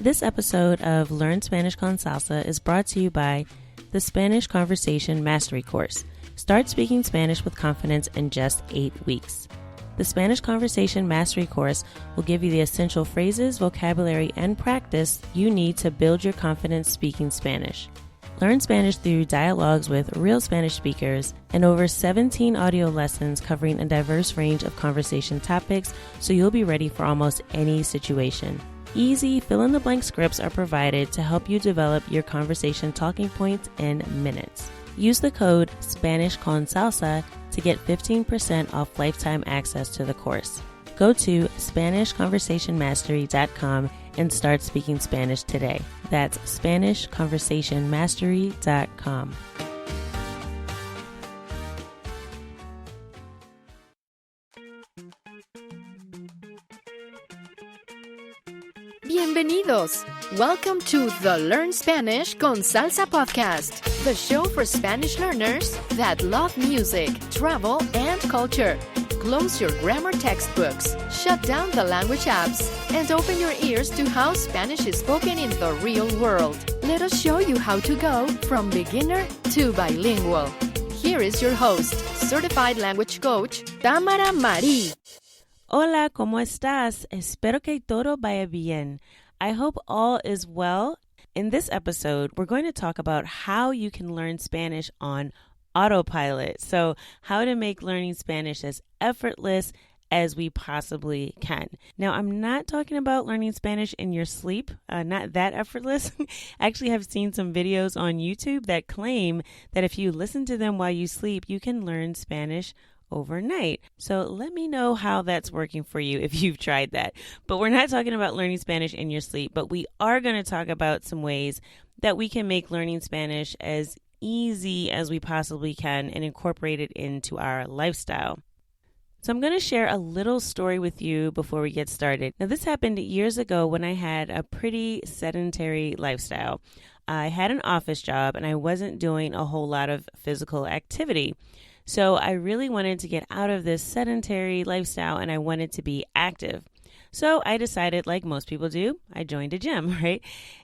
This episode of Learn Spanish con Salsa is brought to you by the Spanish Conversation Mastery Course. Start speaking Spanish with confidence in just 8 weeks. The Spanish Conversation Mastery Course will give you the essential phrases, vocabulary, and practice you need to build your confidence speaking Spanish. Learn Spanish through dialogues with real Spanish speakers and over 17 audio lessons covering a diverse range of conversation topics, so you'll be ready for almost any situation. Easy fill-in-the-blank scripts are provided to help you develop your conversation talking points in minutes. Use the code SpanishConSalsa to get 15% off lifetime access to the course. Go to SpanishConversationMastery.com and start speaking Spanish today. That's SpanishConversationMastery.com. Bienvenidos! Welcome to the Learn Spanish con Salsa podcast, the show for Spanish learners that love music, travel, and culture. Close your grammar textbooks, shut down the language apps, and open your ears to how Spanish is spoken in the real world. Let us show you how to go from beginner to bilingual. Here is your host, certified language coach, Tamara Marie. Hola, ¿cómo estás? Espero que todo vaya bien. I hope all is well. In this episode, we're going to talk about how you can learn Spanish on Autopilot. So, how to make learning Spanish as effortless as we possibly can. Now, I'm not talking about learning Spanish in your sleep, not that effortless. I actually have seen some videos on YouTube that claim that if you listen to them while you sleep, you can learn Spanish overnight. So let me know how that's working for you if you've tried that. But we're not talking about learning Spanish in your sleep, but we are going to talk about some ways that we can make learning Spanish as easy as we possibly can and incorporate it into our lifestyle. So I'm going to share a little story with you before we get started. Now, this happened years ago when I had a pretty sedentary lifestyle. I had an office job and I wasn't doing a whole lot of physical activity. So I really wanted to get out of this sedentary lifestyle and I wanted to be active. So I decided, like most people do, I joined a gym, right?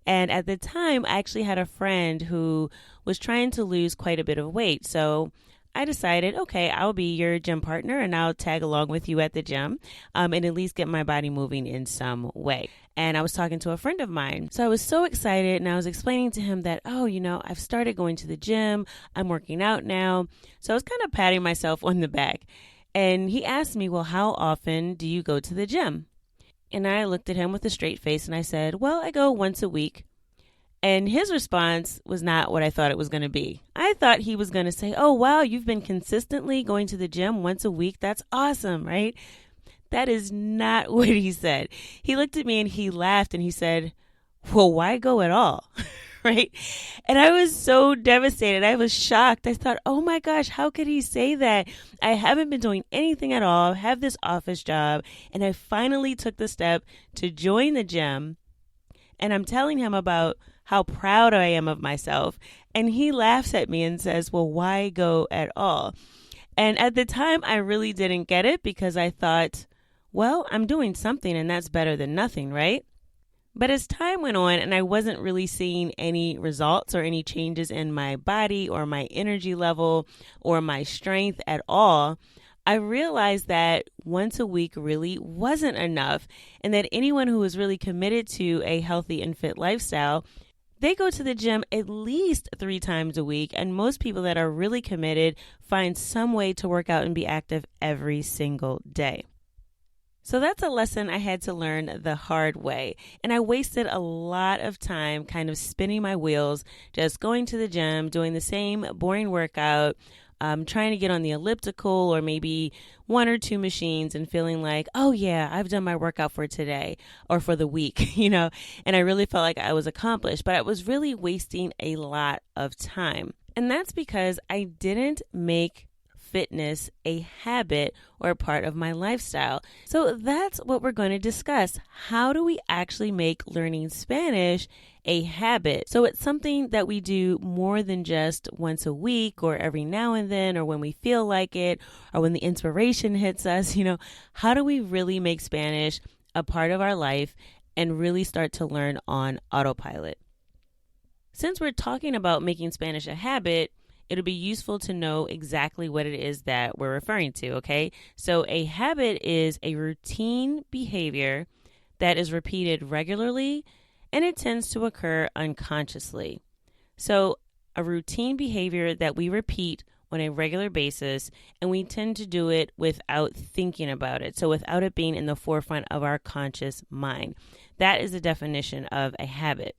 And at the time, I actually had a friend who was trying to lose quite a bit of weight. So I decided, okay, I'll be your gym partner and I'll tag along with you at the gym and at least get my body moving in some way. And I was talking to a friend of mine. So I was so excited and I was explaining to him that, I've started going to the gym. I'm working out now. So I was kind of patting myself on the back. And he asked me, well, how often do you go to the gym? And I looked at him with a straight face and I said, well, I go once a week. And his response was not what I thought it was going to be. I thought he was going to say, oh, wow, you've been consistently going to the gym once a week. That's awesome, right? That is not what he said. He looked at me and he laughed and he said, well, why go at all? Right? And I was so devastated. I was shocked. I thought, oh my gosh, how could he say that? I haven't been doing anything at all. I have this office job. And I finally took the step to join the gym. And I'm telling him about how proud I am of myself. And he laughs at me and says, well, why go at all? And at the time, I really didn't get it because I thought, well, I'm doing something and that's better than nothing, right? But as time went on and I wasn't really seeing any results or any changes in my body or my energy level or my strength at all, I realized that once a week really wasn't enough and that anyone who was really committed to a healthy and fit lifestyle, they go to the gym at least 3 times a week, and most people that are really committed find some way to work out and be active every single day. So that's a lesson I had to learn the hard way, and I wasted a lot of time kind of spinning my wheels, just going to the gym, doing the same boring workout, trying to get on the elliptical or maybe 1 or 2 machines and feeling like, oh yeah, I've done my workout for today or for the week, and I really felt like I was accomplished, but I was really wasting a lot of time. And that's because I didn't make fitness a habit or a part of my lifestyle. So that's what we're going to discuss. How do we actually make learning Spanish a habit? So it's something that we do more than just once a week or every now and then or when we feel like it or when the inspiration hits us. How do we really make Spanish a part of our life and really start to learn on autopilot. Since we're talking about making Spanish a habit, it'll be useful to know exactly what it is that we're referring to, okay? So a habit is a routine behavior that is repeated regularly, and it tends to occur unconsciously. So a routine behavior that we repeat on a regular basis, and we tend to do it without thinking about it. So without it being in the forefront of our conscious mind. That is the definition of a habit.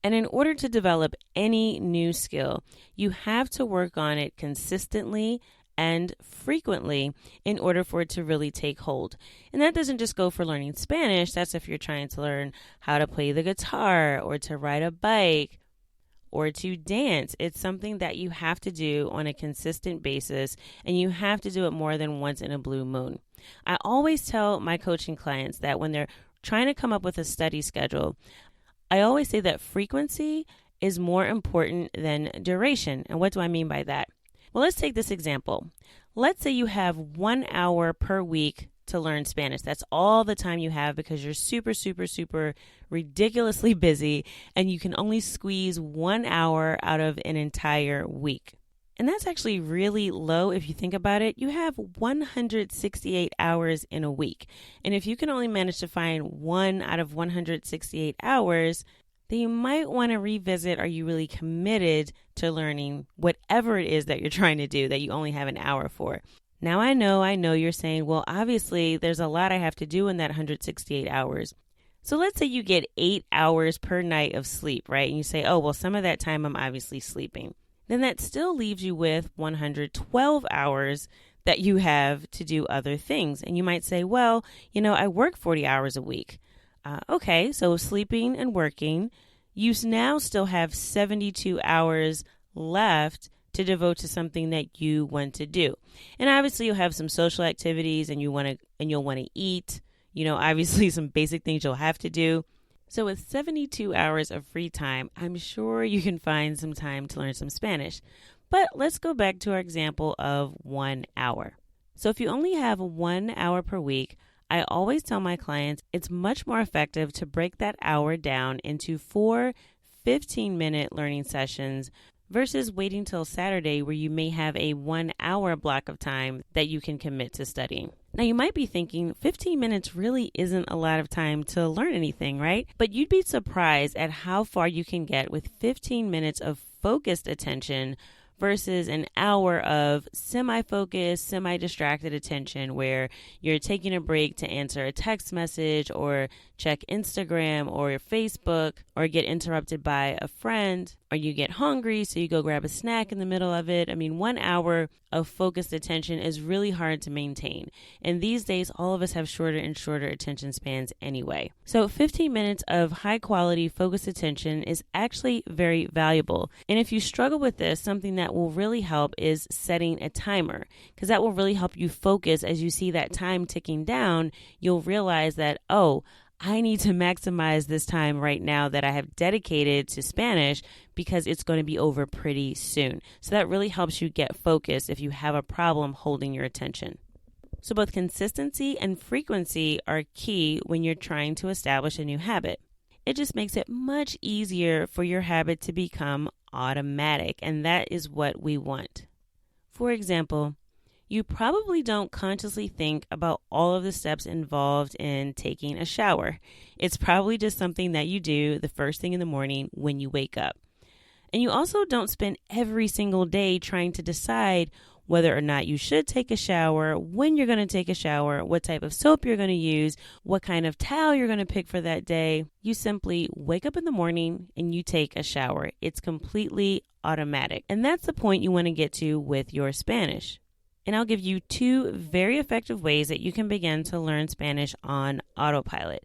And in order to develop any new skill, you have to work on it consistently and frequently in order for it to really take hold. And that doesn't just go for learning Spanish. That's if you're trying to learn how to play the guitar or to ride a bike or to dance. It's something that you have to do on a consistent basis, and you have to do it more than once in a blue moon. I always tell my coaching clients that when they're trying to come up with a study schedule, I always say that frequency is more important than duration. And what do I mean by that? Well, let's take this example. Let's say you have 1 hour per week to learn Spanish. That's all the time you have because you're super, super, super ridiculously busy, and you can only squeeze 1 hour out of an entire week. And that's actually really low if you think about it. You have 168 hours in a week. And if you can only manage to find 1 out of 168 hours, then you might want to revisit, are you really committed to learning whatever it is that you're trying to do that you only have an hour for? Now I know you're saying, well, obviously there's a lot I have to do in that 168 hours. So let's say you get 8 hours per night of sleep, right? And you say, oh, well, some of that time I'm obviously sleeping. Then that still leaves you with 112 hours that you have to do other things. And you might say, well, I work 40 hours a week. Okay, so sleeping and working, you now still have 72 hours left to devote to something that you want to do. And obviously you'll have some social activities and you'll want to eat, obviously some basic things you'll have to do. So with 72 hours of free time, I'm sure you can find some time to learn some Spanish. But let's go back to our example of 1 hour. So if you only have 1 hour per week, I always tell my clients it's much more effective to break that hour down into 4 15-minute learning sessions versus waiting till Saturday where you may have a 1 hour block of time that you can commit to studying. Now you might be thinking 15 minutes really isn't a lot of time to learn anything, right? But you'd be surprised at how far you can get with 15 minutes of focused attention versus an hour of semi-focused, semi-distracted attention where you're taking a break to answer a text message or check Instagram or Facebook or get interrupted by a friend, or you get hungry so you go grab a snack in the middle of it. 1 hour of focused attention is really hard to maintain. And these days, all of us have shorter and shorter attention spans anyway. So 15 minutes of high quality focused attention is actually very valuable. And if you struggle with this, something that will really help is setting a timer, because that will really help you focus. As you see that time ticking down, you'll realize that, oh, I need to maximize this time right now that I have dedicated to Spanish because it's going to be over pretty soon. So that really helps you get focused if you have a problem holding your attention. So both consistency and frequency are key when you're trying to establish a new habit. It just makes it much easier for your habit to become automatic, and that is what we want. For example, you probably don't consciously think about all of the steps involved in taking a shower. It's probably just something that you do the first thing in the morning when you wake up. And you also don't spend every single day trying to decide whether or not you should take a shower, when you're going to take a shower, what type of soap you're going to use, what kind of towel you're going to pick for that day. You simply wake up in the morning and you take a shower. It's completely automatic. And that's the point you want to get to with your Spanish. And I'll give you 2 very effective ways that you can begin to learn Spanish on autopilot.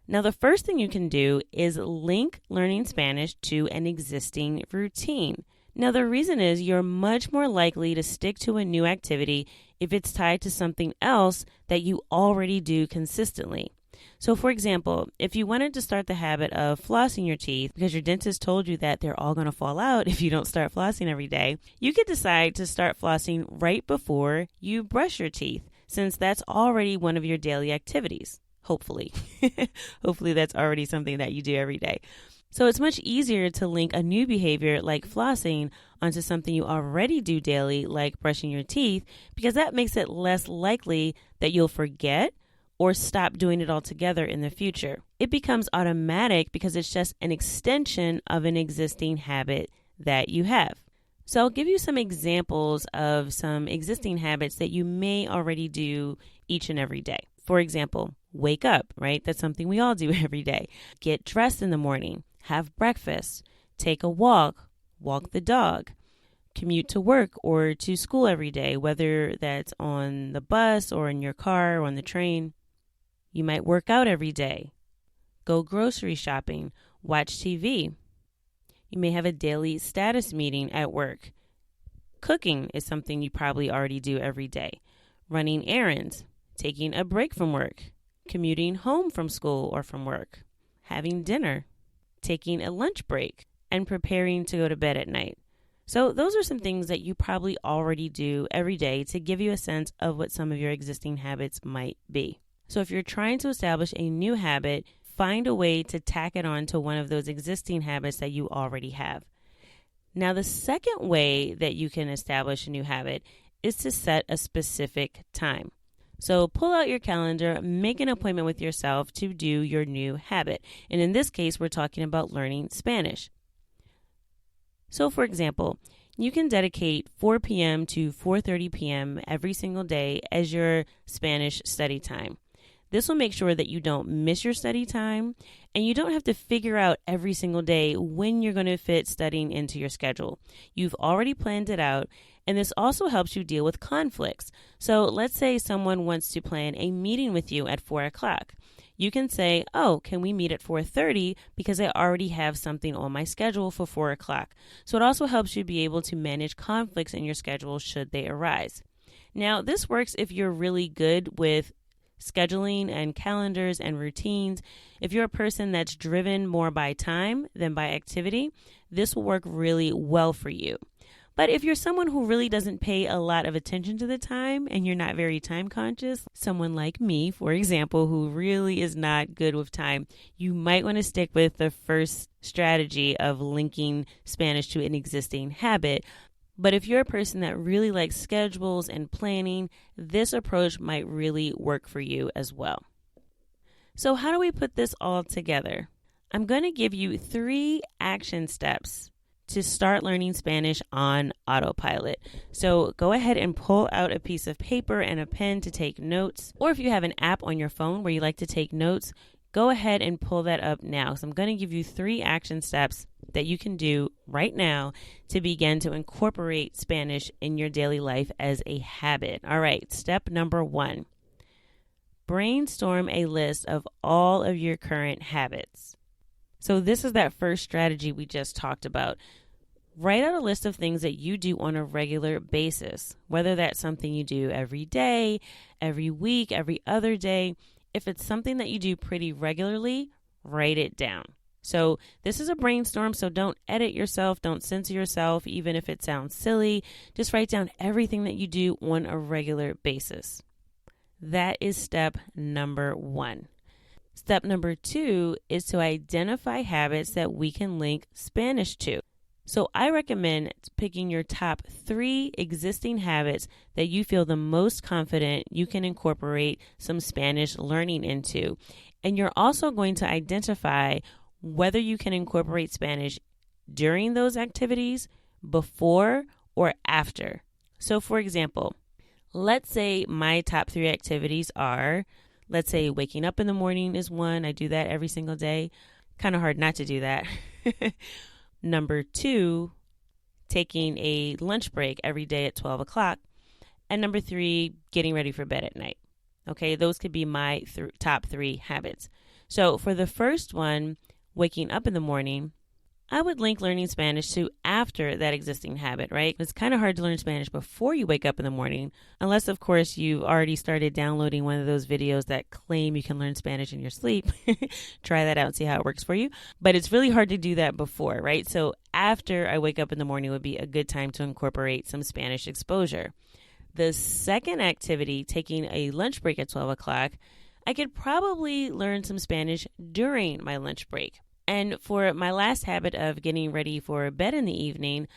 Now, the first thing you can do is link learning Spanish to an existing routine. Now, the reason is you're much more likely to stick to a new activity if it's tied to something else that you already do consistently. So, for example, if you wanted to start the habit of flossing your teeth because your dentist told you that they're all going to fall out if you don't start flossing every day, you could decide to start flossing right before you brush your teeth, since that's already one of your daily activities. Hopefully. Hopefully that's already something that you do every day. So it's much easier to link a new behavior like flossing onto something you already do daily, like brushing your teeth, because that makes it less likely that you'll forget or stop doing it altogether in the future. It becomes automatic because it's just an extension of an existing habit that you have. So I'll give you some examples of some existing habits that you may already do each and every day. For example, wake up, right? That's something we all do every day. Get dressed in the morning, have breakfast, take a walk the dog, commute to work or to school every day, whether that's on the bus or in your car or on the train. You might work out every day, go grocery shopping, watch TV. You may have a daily status meeting at work. Cooking is something you probably already do every day. Running errands, taking a break from work, commuting home from school or from work, having dinner, taking a lunch break, and preparing to go to bed at night. So those are some things that you probably already do every day to give you a sense of what some of your existing habits might be. So if you're trying to establish a new habit, find a way to tack it on to one of those existing habits that you already have. Now, the second way that you can establish a new habit is to set a specific time. So pull out your calendar, make an appointment with yourself to do your new habit. And in this case, we're talking about learning Spanish. So for example, you can dedicate 4 p.m. to 4:30 p.m. every single day as your Spanish study time. This will make sure that you don't miss your study time and you don't have to figure out every single day when you're going to fit studying into your schedule. You've already planned it out, and this also helps you deal with conflicts. So let's say someone wants to plan a meeting with you at 4 o'clock. You can say, oh, can we meet at 4:30 because I already have something on my schedule for 4 o'clock. So it also helps you be able to manage conflicts in your schedule should they arise. Now, this works if you're really good with scheduling and calendars and routines. If you're a person that's driven more by time than by activity, this will work really well for you. But if you're someone who really doesn't pay a lot of attention to the time and you're not very time conscious, someone like me, for example, who really is not good with time, you might want to stick with the first strategy of linking Spanish to an existing habit. But if you're a person that really likes schedules and planning, this approach might really work for you as well. So how do we put this all together? I'm going to give you 3 action steps to start learning Spanish on Autopilot. So go ahead and pull out a piece of paper and a pen to take notes. Or if you have an app on your phone where you like to take notes, go ahead and pull that up now. So I'm going to give you 3 action steps that you can do right now to begin to incorporate Spanish in your daily life as a habit. All right, step number 1. Brainstorm a list of all of your current habits. So this is that first strategy we just talked about. Write out a list of things that you do on a regular basis, whether that's something you do every day, every week, every other day. If it's something that you do pretty regularly, write it down. So this is a brainstorm, so don't edit yourself, don't censor yourself, even if it sounds silly. Just write down everything that you do on a regular basis. That is step number 1. Step number 2 is to identify habits that we can link Spanish to. So I recommend picking your top 3 existing habits that you feel the most confident you can incorporate some Spanish learning into. And you're also going to identify whether you can incorporate Spanish during those activities, before, or after. So for example, let's say my top 3 activities are, let's say waking up in the morning is one. I do that every single day. Kind of hard not to do that. Number 2, taking a lunch break every day at 12 o'clock. And number 3, getting ready for bed at night. Okay, those could be my top 3 habits. So for the first one, waking up in the morning, I would link learning Spanish to after that existing habit, right? It's kind of hard to learn Spanish before you wake up in the morning, unless, of course, you've already started downloading one of those videos that claim you can learn Spanish in your sleep. Try that out and see how it works for you. But it's really hard to do that before, right? So after I wake up in the morning would be a good time to incorporate some Spanish exposure. The second activity, taking a lunch break at 12 o'clock, I could probably learn some Spanish during my lunch break. And for my last habit of getting ready for bed in the evening,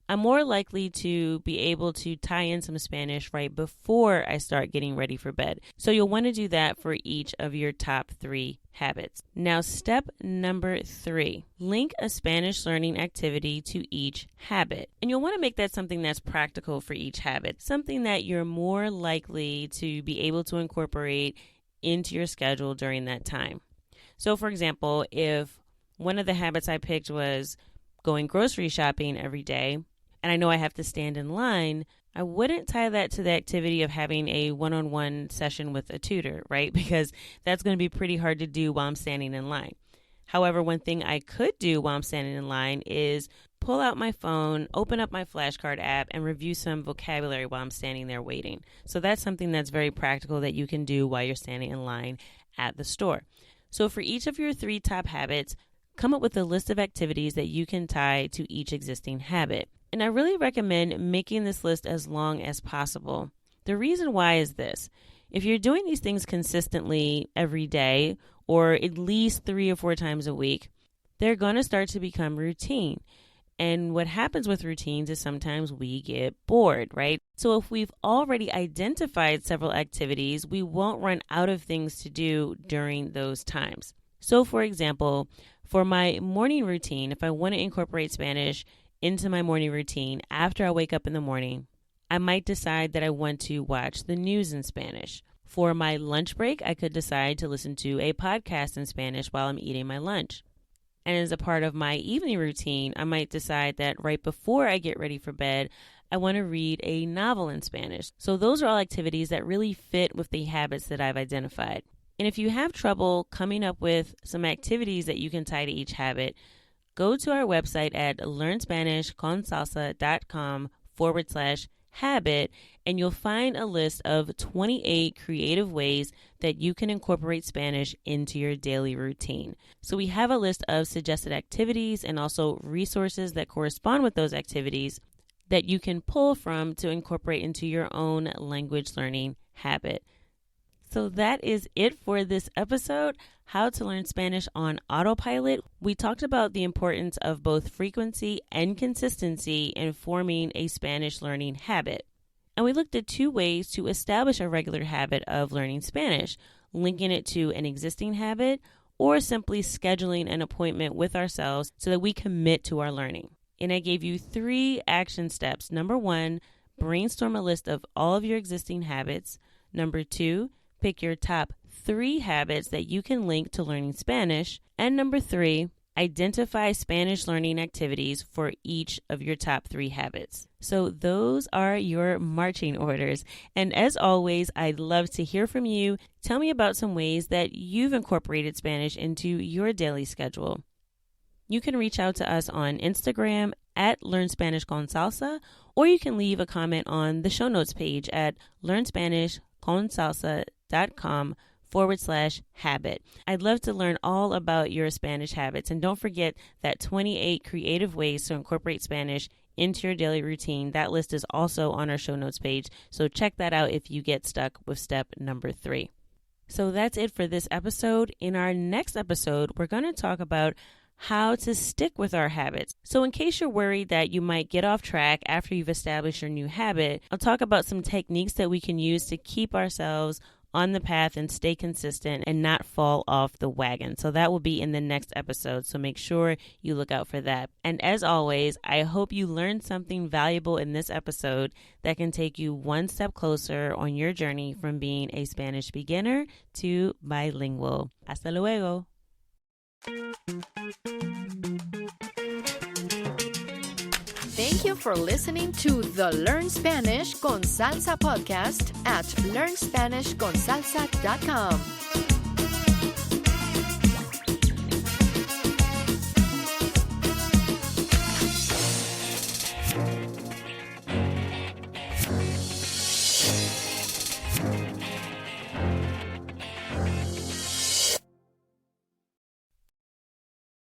I'm more likely to be able to tie in some Spanish right before I start getting ready for bed. So you'll want to do that for each of your top 3 habits. Now, step number 3, link a Spanish learning activity to each habit. And you'll want to make that something that's practical for each habit, something that you're more likely to be able to incorporate into your schedule during that time. So, for example, if one of the habits I picked was going grocery shopping every day, and I know I have to stand in line, I wouldn't tie that to the activity of having a one-on-one session with a tutor, right? Because that's going to be pretty hard to do while I'm standing in line. However, one thing I could do while I'm standing in line is pull out my phone, open up my flashcard app, and review some vocabulary while I'm standing there waiting. So that's something that's very practical that you can do while you're standing in line at the store. So for each of your 3 top habits, come up with a list of activities that you can tie to each existing habit. And I really recommend making this list as long as possible. The reason why is this. If you're doing these things consistently every day or at least 3 or 4 times a week, they're going to start to become routine. And what happens with routines is sometimes we get bored, right? So if we've already identified several activities, we won't run out of things to do during those times. So for example, for my morning routine, if I want to incorporate Spanish into my morning routine after I wake up in the morning, I might decide that I want to watch the news in Spanish. For my lunch break, I could decide to listen to a podcast in Spanish while I'm eating my lunch. And as a part of my evening routine, I might decide that right before I get ready for bed, I want to read a novel in Spanish. So those are all activities that really fit with the habits that I've identified. And if you have trouble coming up with some activities that you can tie to each habit, go to our website at learnspanishconsalsa.com/habit, and you'll find a list of 28 creative ways that you can incorporate Spanish into your daily routine. So we have a list of suggested activities and also resources that correspond with those activities that you can pull from to incorporate into your own language learning habit. So that is it for this episode, How to Learn Spanish on Autopilot. We talked about the importance of both frequency and consistency in forming a Spanish learning habit. And we looked at 2 ways to establish a regular habit of learning Spanish, linking it to an existing habit or simply scheduling an appointment with ourselves so that we commit to our learning. And I gave you 3 action steps. Number 1, brainstorm a list of all of your existing habits. Number 2, pick your top 3 habits that you can link to learning Spanish. And number 3, identify Spanish learning activities for each of your top 3 habits. So those are your marching orders. And as always, I'd love to hear from you. Tell me about some ways that you've incorporated Spanish into your daily schedule. You can reach out to us on Instagram at LearnSpanishConSalsa, or you can leave a comment on the show notes page at LearnSpanishConSalsa.com/habit. I'd love to learn all about your Spanish habits. And don't forget that 28 creative ways to incorporate Spanish into your daily routine. That list is also on our show notes page. So check that out if you get stuck with step number 3. So that's it for this episode. In our next episode, we're going to talk about how to stick with our habits. So in case you're worried that you might get off track after you've established your new habit, I'll talk about some techniques that we can use to keep ourselves on the path and stay consistent and not fall off the wagon. So that will be in the next episode. So make sure you look out for that. And as always, I hope you learned something valuable in this episode that can take you one step closer on your journey from being a Spanish beginner to bilingual. Hasta luego. Thank you for listening to the Learn Spanish con Salsa podcast at learnspanishconsalsa.com.